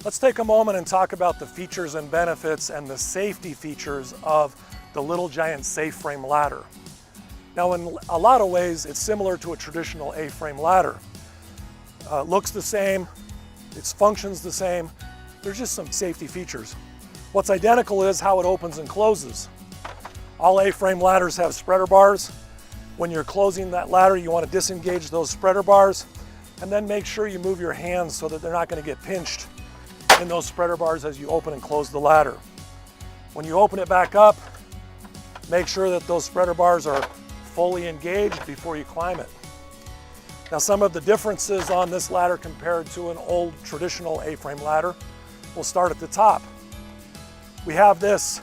Let's take a moment and talk about the features and benefits and the safety features of the Little Giant SafeFrame ladder. Now, in a lot of ways, it's similar to a traditional A-frame ladder. Looks the same, its functions the same, there's just some safety features. What's identical is how it opens and closes. All A-frame ladders have spreader bars. When you're closing that ladder, you want to disengage those spreader bars and then make sure you move your hands so that they're not going to get pinched in those spreader bars as you open and close the ladder. When you open it back up, make sure that those spreader bars are fully engaged before you climb it. Now, some of the differences on this ladder compared to an old traditional A-frame ladder, we'll start at the top. We have this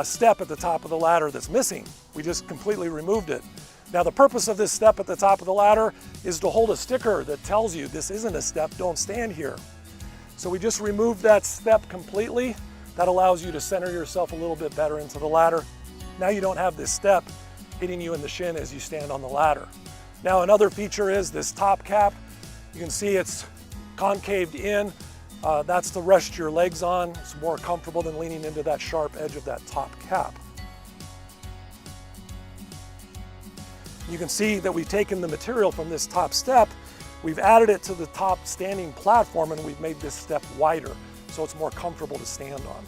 step at the top of the ladder that's missing. We just completely removed it. Now, the purpose of this step at the top of the ladder is to hold a sticker that tells you this isn't a step, don't stand here. So we just removed that step completely. That allows you to center yourself a little bit better into the ladder. Now you don't have this step hitting you in the shin as you stand on the ladder. Now, another feature is this top cap. You can see it's concaved in. That's to rest your legs on. It's more comfortable than leaning into that sharp edge of that top cap. You can see that we've taken the material from this top step, we've added it to the top standing platform, and we've made this step wider so it's more comfortable to stand on.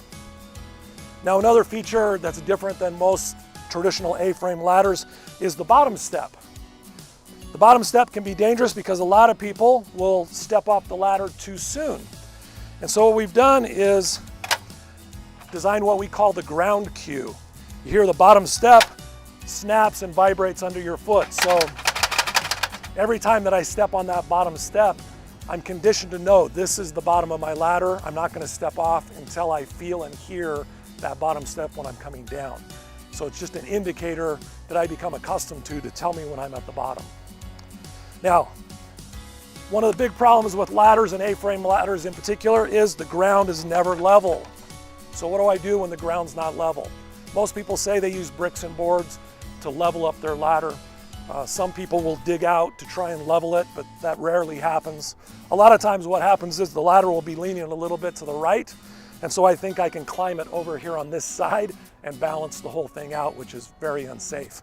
Now, another feature that's different than most traditional A-frame ladders is the bottom step. The bottom step can be dangerous because a lot of people will step off the ladder too soon. And so what we've done is design what we call the ground cue. You hear the bottom step snaps and vibrates under your foot. So every time that I step on that bottom step, I'm conditioned to know this is the bottom of my ladder. I'm not going to step off until I feel and hear that bottom step when I'm coming down. So it's just an indicator that I become accustomed to tell me when I'm at the bottom. Now, one of the big problems with ladders and A-frame ladders in particular is the ground is never level. So what do I do when the ground's not level? Most people say they use bricks and boards to level up their ladder. Some people will dig out to try and level it, but that rarely happens. A lot of times what happens is the ladder will be leaning a little bit to the right, and so I think I can climb it over here on this side and balance the whole thing out, which is very unsafe.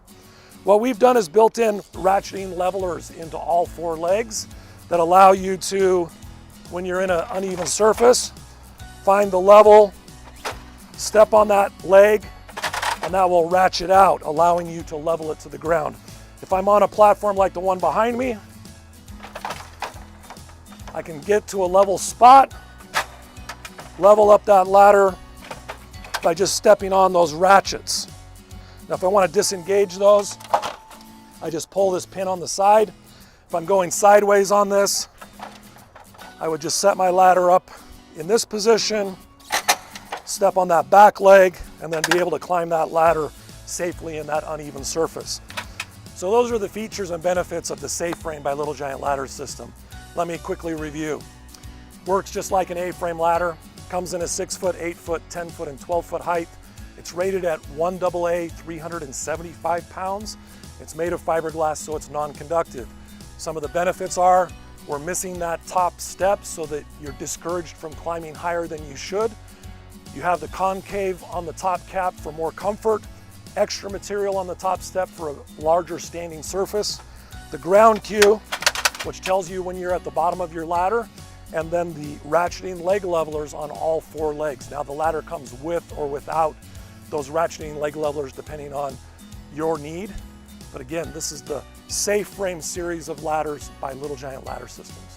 What we've done is built in ratcheting levelers into all four legs that allow you to, when you're in an uneven surface, find the level, step on that leg, and that will ratchet out, allowing you to level it to the ground. If I'm on a platform like the one behind me, I can get to a level spot, level up that ladder by just stepping on those ratchets. Now, if I want to disengage those, I just pull this pin on the side. If I'm going sideways on this, I would just set my ladder up in this position, step on that back leg, and then be able to climb that ladder safely in that uneven surface. So those are the features and benefits of the SafeFrame by Little Giant ladder system. Let me quickly review. Works just like an A-frame ladder. Comes in a 6 foot, 8 foot, 10 foot, and 12 foot height. It's rated at 1 AA, 375 pounds. It's made of fiberglass, so it's non-conductive. Some of the benefits are we're missing that top step so that you're discouraged from climbing higher than you should. You have the concave on the top cap for more comfort, extra material on the top step for a larger standing surface, the ground cue, which tells you when you're at the bottom of your ladder, and then the ratcheting leg levelers on all four legs. Now, the ladder comes with or without those ratcheting leg levelers depending on your need. But again, this is the SafeFrame series of ladders by Little Giant Ladder Systems.